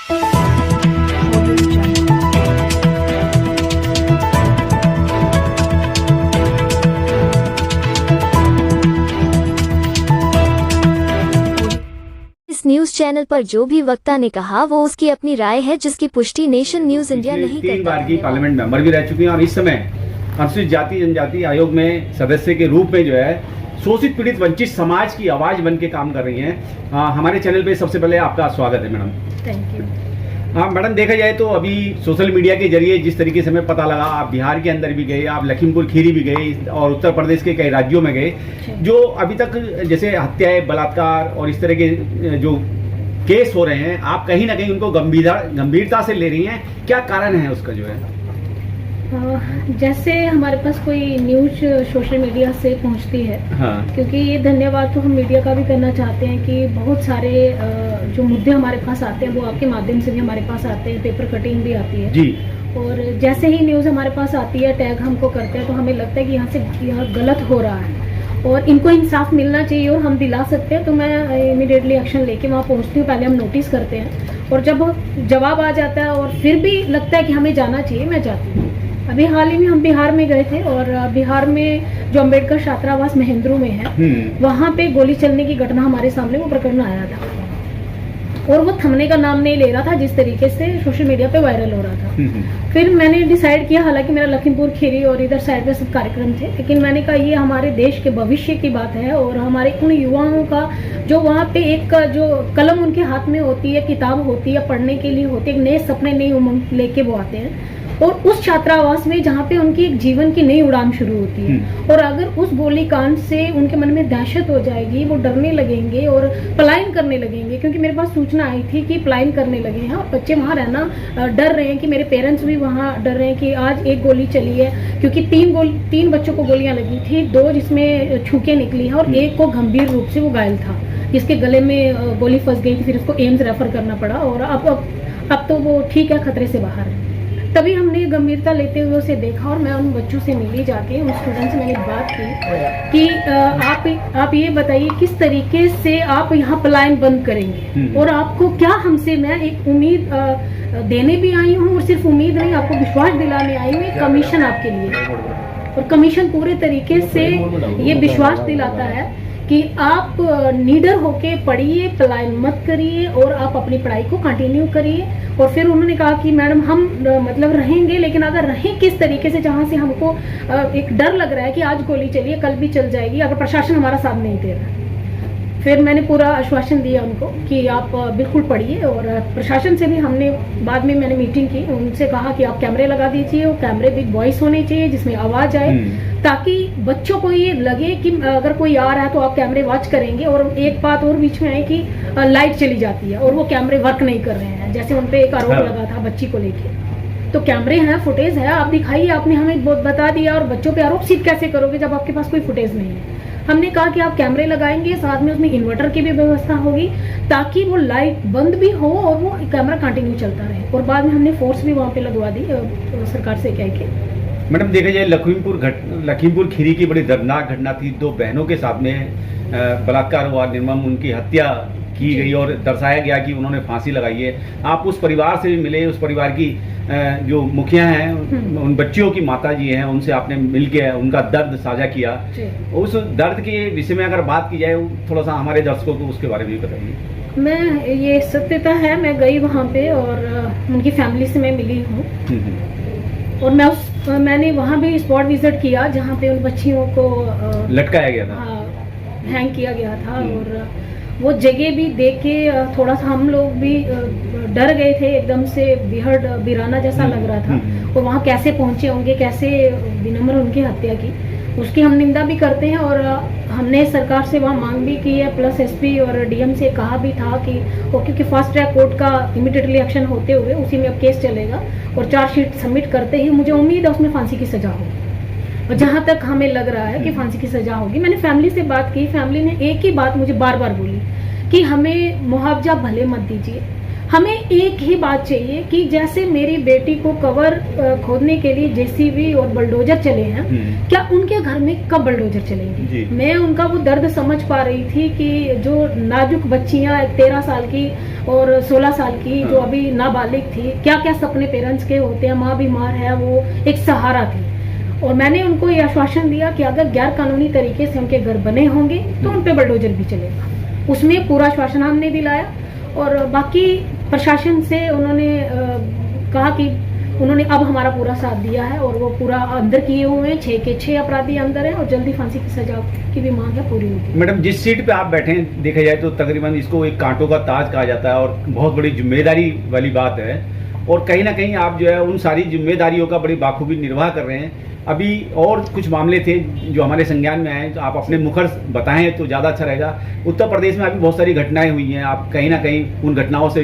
इस news channel पर जो भी वक्ता ने कहा वो उसकी अपनी राय है, जिसकी पुष्टि नेशन न्यूज इंडिया नहीं करता। 3 बार की पार्लियामेंट मेंबर भी रह चुकी हैं और इस समय अनुसूचित जाति जनजाति आयोग में सदस्य के रूप में जो है शोषित पीड़ित वंचित समाज की आवाज बन के काम कर रही हैं। हमारे चैनल पे सबसे पहले आपका स्वागत है मैडम। Thank you. हाँ मैडम, देखा जाए तो अभी सोशल मीडिया के जरिए जिस तरीके से हमें पता लगा, आप बिहार के अंदर भी गए, आप लखीमपुर खीरी भी गए और उत्तर प्रदेश के कई राज्यों में गए, जो अभी तक जैसे हत्याएं, बलात्कार और इस तरह के जो केस हो रहे हैं, आप कहीं ना कहीं उनको गंभीरता से ले रही हैं। क्या कारण है उसका जो है? जैसे हमारे पास कोई न्यूज सोशल मीडिया से पहुंचती है, हाँ। क्योंकि ये धन्यवाद तो हम मीडिया का भी करना चाहते हैं कि बहुत सारे जो मुद्दे हमारे पास आते हैं वो आपके माध्यम से भी हमारे पास आते हैं, पेपर कटिंग भी आती है जी। और जैसे ही न्यूज़ हमारे पास आती है, टैग हमको करते हैं, तो हमें लगता है कि यहाँ गलत हो रहा है और इनको इंसाफ मिलना चाहिए और हम दिला सकते हैं, तो मैं इमीडिएटली एक्शन लेके वहाँ पहुँचती हूँ। पहले हम नोटिस करते हैं और जब जवाब आ जाता है और फिर भी लगता है कि हमें जाना चाहिए, मैं जाती हूँ। अभी हाल ही में हम बिहार में गए थे और बिहार में जो अम्बेडकर छात्रावास महेंद्रू में है, वहाँ पे गोली चलने की घटना हमारे सामने वो प्रकरण आया था और वो थमने का नाम नहीं ले रहा था, जिस तरीके से सोशल मीडिया पे वायरल हो रहा था। फिर मैंने डिसाइड किया, हालांकि मेरा लखीमपुर खीरी और इधर साइड पे सब कार्यक्रम थे, लेकिन मैंने कहा ये हमारे देश के भविष्य की बात है और हमारे उन युवाओं का जो वहाँ पे एक जो कलम उनके हाथ में होती है, किताब होती है, पढ़ने के लिए होती है, एक नए सपने, नई उमंग लेके वो आते हैं और उस छात्रावास में जहाँ पे उनकी एक जीवन की नई उड़ान शुरू होती है और अगर उस गोलीकांड से उनके मन में दहशत हो जाएगी, वो डरने लगेंगे और पलायन करने लगेंगे, क्योंकि मेरे पास सूचना आई थी कि पलायन करने लगे हैं और बच्चे वहाँ रहना डर रहे हैं कि मेरे पेरेंट्स भी वहाँ डर रहे हैं कि आज एक गोली चली है, क्योंकि 3 बच्चों को गोलियां लगी थी, 2 जिसमें छूके निकली है और एक को गंभीर रूप से वो घायल था, जिसके गले में गोली फंस गई थी, फिर उसको एम्स रेफर करना पड़ा और अब तो वो ठीक है, खतरे से बाहर है। तभी हमने गंभीरता लेते हुए उसे देखा और मैं उन बच्चों से मिली, जाके उन स्टूडेंट से मैंने बात की कि आप ये बताइए किस तरीके से आप यहाँ पलायन बंद करेंगे और आपको क्या हमसे, मैं एक उम्मीद देने भी आई हूँ और सिर्फ उम्मीद नहीं, आपको विश्वास दिलाने आई हूँ, एक कमीशन आपके लिए, और कमीशन पूरे तरीके से ये विश्वास दिलाता है कि आप निडर होके पढ़िए, पलायन मत करिए और आप अपनी पढ़ाई को कंटिन्यू करिए। और फिर उन्होंने कहा कि मैडम हम मतलब रहेंगे, लेकिन अगर रहें किस तरीके से, जहाँ से हमको एक डर लग रहा है कि आज गोली चलिए कल भी चल जाएगी, अगर प्रशासन हमारा साथ नहीं दे रहा है। फिर मैंने पूरा आश्वासन दिया उनको कि आप बिल्कुल पढ़िए और प्रशासन से भी हमने बाद में मैंने मीटिंग की, उनसे कहा कि आप कैमरे लगा दीजिए और कैमरे भी वॉइस होने चाहिए जिसमें आवाज आए, ताकि बच्चों को ये लगे कि अगर कोई आ रहा है तो आप कैमरे वॉच करेंगे। और एक बात और बीच में है कि लाइट चली जाती है और वो कैमरे वर्क नहीं कर रहे हैं, जैसे उन पे एक आरोप लगा था बच्ची को लेके, तो कैमरे हैं, फुटेज है, आप दिखाइए, आपने हमें बहुत बता दिया और बच्चों पे आरोप सिद्ध कैसे करोगे जब आपके पास कोई फुटेज नहीं है। हमने कहा कि आप कैमरे लगाएंगे, साथ में उसमें इन्वर्टर की भी व्यवस्था होगी ताकि वो लाइट बंद भी हो और वो कैमरा कंटिन्यू चलता रहे। और बाद में हमने फोर्स भी वहाँ पे लगवा दी सरकार से कह के। मैडम, देखा जाए लखीमपुर खीरी की बड़ी दर्दनाक घटना थी, 2 बहनों के साथ में बलात्कार हुआ, निर्मम उनकी हत्या की गई और दर्शाया गया कि उन्होंने फांसी लगाई है। आप उस परिवार से भी मिले, उस परिवार की जो मुखिया हैं, उन बच्चियों की माता जी हैं, उनसे आपने मिलके उनका दर्द साझा किया। उस दर्द के विषय में अगर बात की जाए, थोड़ा सा हमारे दर्शकों को उसके बारे में भी बताइए। मैं, ये सत्यता है, मैं गई वहाँ पे और उनकी फैमिली से मैं मिली हूँ और मैंने वहाँ भी स्पॉट विजिट किया जहाँ पे उन बच्चियों को लटकाया गया था, हैंग किया गया था और वो जगह भी देख के थोड़ा सा हम लोग भी डर गए थे, एकदम से बिहड़ बिराना जैसा लग रहा था। और वहाँ कैसे पहुँचे होंगे, कैसे विनम्र उनकी हत्या की, उसकी हम निंदा भी करते हैं और हमने सरकार से वहाँ मांग भी की है, प्लस एसपी और डीएम से कहा भी था कि वो, क्योंकि फास्ट ट्रैक कोर्ट का इमीडिएटली एक्शन होते हुए उसी में अब केस चलेगा और चार्जशीट सबमिट करते ही मुझे उम्मीद है उसमें फांसी की सजा होगी। और जहाँ तक हमें लग रहा है कि फांसी की सजा होगी, मैंने फैमिली से बात की, फैमिली ने एक ही बात मुझे बार बार बोली कि हमें मुआवजा भले मत दीजिए, हमें एक ही बात चाहिए कि जैसे मेरी बेटी को कवर खोदने के लिए जेसीबी और बुलडोजर चले हैं, क्या उनके घर में कब बुलडोजर चलेंगे? मैं उनका वो दर्द समझ पा रही थी कि जो नाजुक बच्चियां 13 साल की और 16 साल की जो अभी नाबालिग थी, क्या क्या सपने पेरेंट्स के होते हैं, माँ बीमार है, वो एक सहारा थी। और मैंने उनको ये आश्वासन दिया कि अगर गैर कानूनी तरीके से उनके घर बने होंगे तो उन पे बुलडोजर भी चलेगा। उसमें पूरा आश्वासन हमने दिलाया। और बाकी प्रशासन से उन्होंने कहा कि उन्होंने अब हमारा पूरा साथ दिया है और वो पूरा अंदर किए हुए हैं। 6 के 6 अपराधी अंदर हैं और जल्दी फांसी की सजा की भी मांग है, पूरी होगी। मैडम, जिस सीट पे आप बैठे हैं, देखा जाए तो तकरीबन इसको एक कांटों का ताज कहा जाता है और बहुत बड़ी जिम्मेदारी वाली बात है। और कहीं ना कहीं आप जो है उन सारी जिम्मेदारियों का बड़ी बाखूबी निर्वाह कर रहे हैं। अभी और कुछ मामले थे जो हमारे संज्ञान में आए, तो आप अपने मुखर बताएं तो ज़्यादा अच्छा रहेगा। उत्तर प्रदेश में अभी बहुत सारी घटनाएं हुई हैं, आप कहीं ना कहीं उन घटनाओं से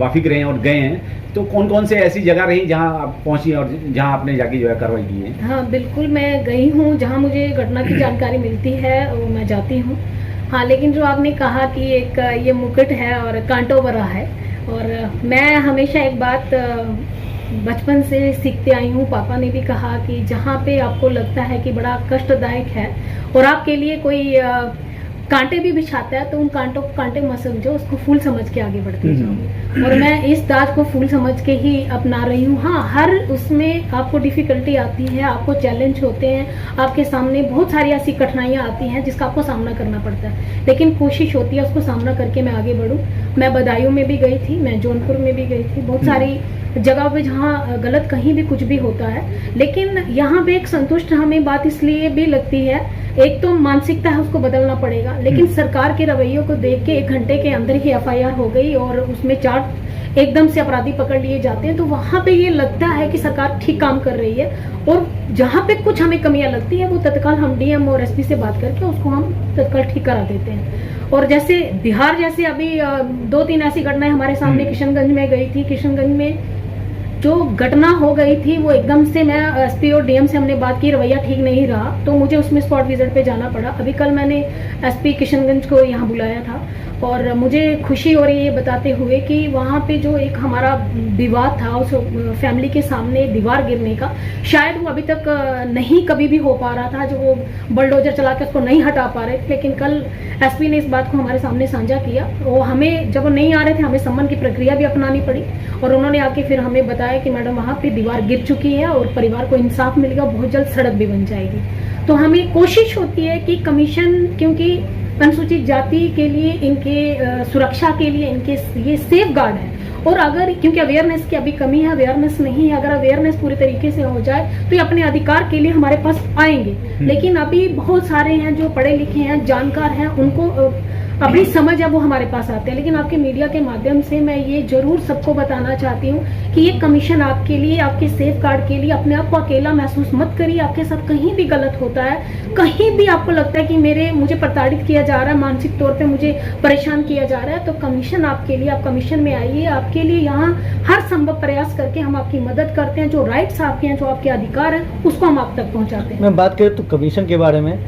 वाकिफ रहे हैं और गए हैं, तो कौन कौन से ऐसी जगह रही जहां आप पहुंची और जहां आपने जाके जो है कार्रवाई की है? हाँ बिल्कुल, मैं गई हूँ, जहाँ मुझे घटना की जानकारी मिलती है वो मैं जाती हूँ। हाँ, लेकिन जो आपने कहा कि एक ये मुकुट है और कांटो भरा है, और मैं हमेशा एक बात बचपन से सीखते आई हूँ, पापा ने भी कहा कि जहाँ पे आपको लगता है कि बड़ा कष्टदायक है और आपके लिए कोई कांटे भी बिछाता है, तो उन कांटों को कांटे मत समझो, उसको फूल समझ के आगे बढ़ते जाओ। और मैं इस दाज को फूल समझ के ही अपना रही हूँ। हाँ, हर उसमें आपको डिफिकल्टी आती है, आपको चैलेंज होते हैं, आपके सामने बहुत सारी ऐसी कठिनाइयाँ आती हैं जिसका आपको सामना करना पड़ता है, लेकिन कोशिश होती है उसको सामना करके मैं आगे बढ़ूँ। मैं बदायूं में भी गई थी, मैं जौनपुर में भी गई थी, बहुत सारी जगह पे जहाँ गलत कहीं भी कुछ भी होता है, लेकिन यहाँ पे एक संतुष्ट हमें बात इसलिए भी लगती है, एक तो मानसिकता है उसको बदलना पड़ेगा, लेकिन सरकार के रवैयों को देख के 1 घंटे के अंदर ही FIR हो गई और उसमें 4 एकदम से अपराधी पकड़ लिए जाते हैं, तो वहां पे ये लगता है कि सरकार ठीक काम कर रही है। और जहां पे कुछ हमें कमियां लगती है वो तत्काल हम DM और SP से बात करके उसको हम तत्काल ठीक करा देते हैं। और जैसे बिहार जैसे अभी 2-3 ऐसी घटनाएं हमारे सामने, किशनगंज में गई थी, किशनगंज में जो घटना हो गई थी वो एकदम से मैं SP और DM से हमने बात की, रवैया ठीक नहीं रहा, तो मुझे उसमें स्पॉट विजिट पे जाना पड़ा। अभी कल मैंने SP किशनगंज को यहाँ बुलाया था और मुझे खुशी हो रही है बताते हुए कि वहाँ पे जो एक हमारा विवाद था उस फैमिली के सामने दीवार गिरने का, शायद वो अभी तक नहीं कभी भी हो पा रहा था, जो वो बुलडोजर चला के उसको नहीं हटा पा रहे थे, लेकिन कल SP ने इस बात को हमारे सामने साझा किया। वो हमें जब वो नहीं आ रहे थे, हमें सम्मन की प्रक्रिया भी अपनानी पड़ी और उन्होंने आके फिर हमें बताया कि मैडम वहाँ पे दीवार गिर चुकी है और परिवार को इंसाफ मिलेगा, बहुत जल्द सड़क भी बन जाएगी। तो हमें कोशिश होती है कि कमीशन, क्योंकि अनुसूचित जाति के लिए इनके सुरक्षा के लिए इनके ये सेफ गार्ड है, और अगर क्योंकि अवेयरनेस की अभी कमी है, अवेयरनेस नहीं है, अगर अवेयरनेस पूरी तरीके से हो जाए तो ये अपने अधिकार के लिए हमारे पास आएंगे। लेकिन अभी बहुत सारे हैं जो पढ़े लिखे हैं, जानकार हैं, उनको अपनी समझ है वो हमारे पास आते हैं। लेकिन आपके मीडिया के माध्यम से मैं ये जरूर सबको बताना चाहती हूँ कि ये कमीशन आपके लिए, आपके सेफ गार्ड के लिए, अपने आप को अकेला महसूस मत करिए। आपके साथ कहीं भी गलत होता है, कहीं भी आपको लगता है कि मुझे प्रताड़ित किया जा रहा है, मानसिक तौर पे मुझे परेशान किया जा रहा है, तो कमीशन आपके लिए, आप कमीशन में आइए। आपके लिए यहाँ हर संभव प्रयास करके हम आपकी मदद करते हैं। जो राइट्स आपके हैं, जो आपके अधिकार हैं, उसको हम आप तक पहुँचाते हैं। मैं बात करें तो कमीशन के बारे में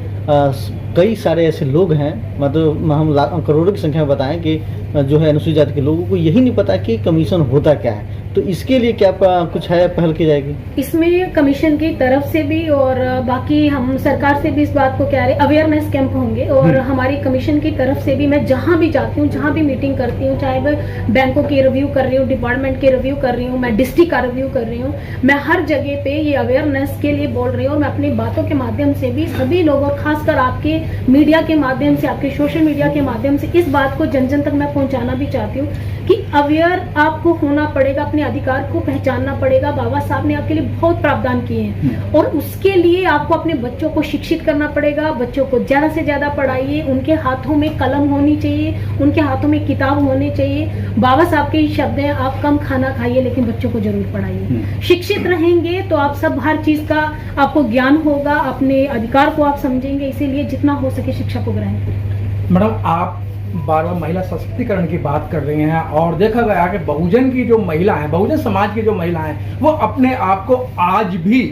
कई सारे ऐसे लोग हैं, मतलब हम करोड़ों की संख्या में बताएं कि जो है अनुसूचित जाति के लोगों को यही नहीं पता कि कमीशन होता क्या है, तो इसके लिए क्या कुछ है, पहल की जाएगी? इसमें कमीशन की तरफ से भी और बाकी हम सरकार से भी इस बात को कह रहे, अवेयरनेस कैंप होंगे और हमारी कमीशन की तरफ से भी मैं जहां भी जाती हूँ, जहां भी मीटिंग करती हूँ, चाहे मैं बैंकों की रिव्यू कर रही हूँ, डिपार्टमेंट की रिव्यू कर रही हूँ, मैं डिस्ट्रिक्ट का रिव्यू कर रही हूँ, मैं हर जगह पे ये अवेयरनेस के लिए बोल रही हूँ। और मैं अपनी बातों के माध्यम से भी सभी लोगों, खासकर आपके मीडिया के माध्यम से, आपके सोशल मीडिया के माध्यम से इस बात को जन जन तक मैं पहुंचाना भी चाहती हूँ कि अवेयर आपको होना पड़ेगा, अपने अधिकार को पहचानना पड़ेगा। बाबा साहब ने आपके लिए बहुत प्रावधान किए हैं और उसके लिए आपको अपने बच्चों को शिक्षित करना पड़ेगा। बच्चों को ज्यादा से ज्यादा पढ़ाइए, उनके हाथों में कलम होनी चाहिए, उनके हाथों में किताब होनी चाहिए। बाबा साहब के शब्द हैं, आप कम खाना खाइए लेकिन बच्चों को जरूर पढ़ाइए। शिक्षित रहेंगे तो आप सब हर चीज का आपको ज्ञान होगा, अपने अधिकार को आप समझेंगे, इसीलिए जितना हो सके शिक्षा को ग्रहण करें। मैडम, आप बार बार महिला सशक्तिकरण की बात कर रही हैं और देखा गया कि बहुजन की जो महिला है, बहुजन समाज की जो महिला हैं, वो अपने आप को आज भी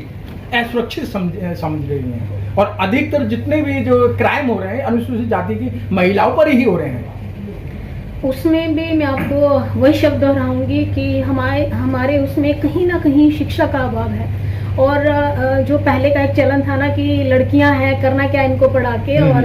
असुरक्षित समझ रही हैं और अधिकतर जितने भी जो क्राइम हो रहे हैं अनुसूचित जाति की महिलाओं पर ही हो रहे हैं। उसमें भी मैं आपको वही शब्द दोहराऊंगी कि हमारे उसमें कहीं ना कहीं शिक्षा का अभाव है। और जो पहले का एक चलन था ना कि लड़कियां हैं, करना क्या इनको पढ़ा के, और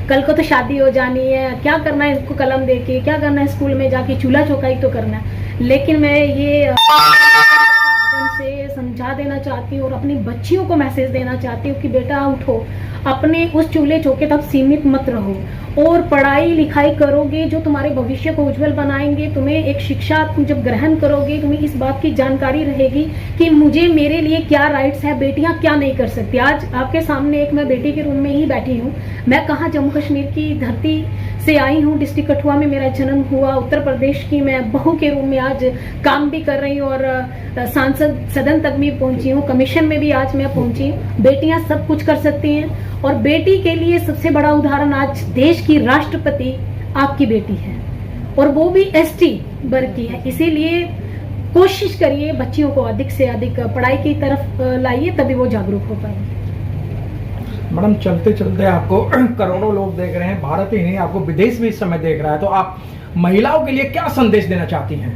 कल को तो शादी हो जानी है, क्या करना है इसको कलम दे के, क्या करना है स्कूल में जाके चूल्हा चौकाई तो करना है। लेकिन मैं ये माध्यम से समझा देना चाहती हूँ और अपनी बच्चियों को मैसेज देना चाहती हूँ कि बेटा उठो, अपने उस चूल्हे चौके तक सीमित मत रहो और पढ़ाई लिखाई करोगे जो तुम्हारे भविष्य को उज्जवल बनाएंगे। तुम्हें एक शिक्षा तुम जब ग्रहण करोगे, तुम्हें इस बात की जानकारी रहेगी कि मुझे मेरे लिए क्या राइट्स है, बेटियां क्या नहीं कर सकती। आज आपके सामने एक मैं बेटी के रूम में ही बैठी हूँ। मैं कहाँ जम्मू कश्मीर की धरती से आई हूँ, डिस्ट्रिक्ट कठुआ में मेरा जन्म हुआ। उत्तर प्रदेश की मैं बहू के रूम में आज काम भी कर रही हूँ और सांसद सदन तक भी पहुंची हूँ, कमीशन में भी आज मैं पहुंची हूँ। बेटियां सब कुछ कर सकती हैं और बेटी के लिए सबसे बड़ा उदाहरण आज देश की राष्ट्रपति आपकी बेटी है और वो भी एसटी वर्ग की है। इसीलिए कोशिश करिए बच्चियों को अधिक से अधिक पढ़ाई की तरफ लाइए, तभी वो जागरूक हो पाएंगे। मैडम, चलते चलते आपको करोड़ों लोग देख रहे हैं, भारत ही नहीं आपको विदेश भी इस समय देख रहा है, तो आप महिलाओं के लिए क्या संदेश देना चाहती हैं?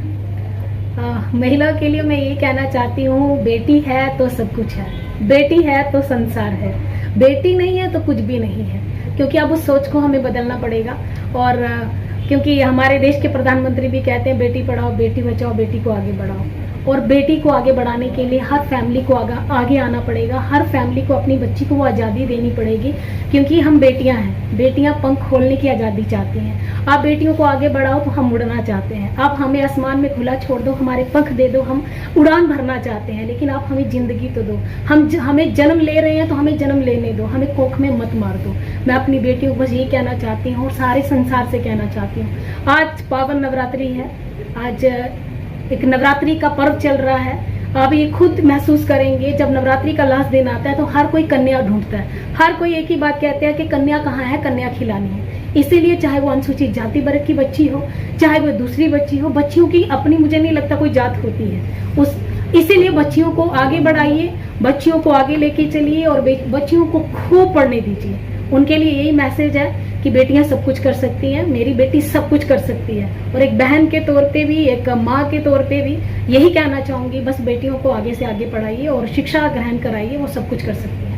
महिला के लिए मैं ये कहना चाहती हूँ, बेटी है तो सब कुछ है, बेटी है तो संसार है, बेटी नहीं है तो कुछ भी नहीं है। क्योंकि अब उस सोच को हमें बदलना पड़ेगा। और क्योंकि हमारे देश के प्रधानमंत्री भी कहते हैं बेटी पढ़ाओ बेटी बचाओ, बेटी को आगे बढ़ाओ। और बेटी को आगे बढ़ाने के लिए हर फैमिली को आगे आना पड़ेगा, हर फैमिली को अपनी बच्ची को वो आज़ादी देनी पड़ेगी। क्योंकि हम बेटियां हैं, बेटियां पंख खोलने की आज़ादी चाहती हैं। आप बेटियों को आगे बढ़ाओ तो हम उड़ना चाहते हैं। आप हमें आसमान में खुला छोड़ दो, हमारे पंख दे दो, हम उड़ान भरना चाहते हैं। लेकिन आप हमें जिंदगी तो दो। हमें जन्म ले रहे हैं तो हमें जन्म लेने दो, हमें कोख में मत मार दो। मैं अपनी बेटियों को बस यही कहना चाहती हूँ और सारे संसार से कहना चाहती हूँ। आज पावन नवरात्रि है, आज एक नवरात्रि का पर्व चल रहा है। आप ये खुद महसूस करेंगे, जब नवरात्रि का लास्ट दिन आता है तो हर कोई कन्या ढूंढता है। हर कोई एक ही बात कहते हैं कि कन्या कहाँ है, कन्या खिलानी है। इसीलिए चाहे वो अनुसूचित जाति वर्ग की बच्ची हो, चाहे वो दूसरी बच्ची हो, बच्चियों की अपनी मुझे नहीं लगता कोई जात होती है। इसीलिए बच्चियों को आगे बढ़ाइए, बच्चियों को आगे लेके चलिए और बच्चियों को खूब पढ़ने दीजिए। उनके लिए यही मैसेज है कि बेटियां सब कुछ कर सकती हैं, मेरी बेटी सब कुछ कर सकती है। और एक बहन के तौर पे भी, एक माँ के तौर पे भी यही कहना चाहूंगी, बस बेटियों को आगे से आगे पढ़ाइए और शिक्षा ग्रहण कराइए, वो सब कुछ कर सकती है।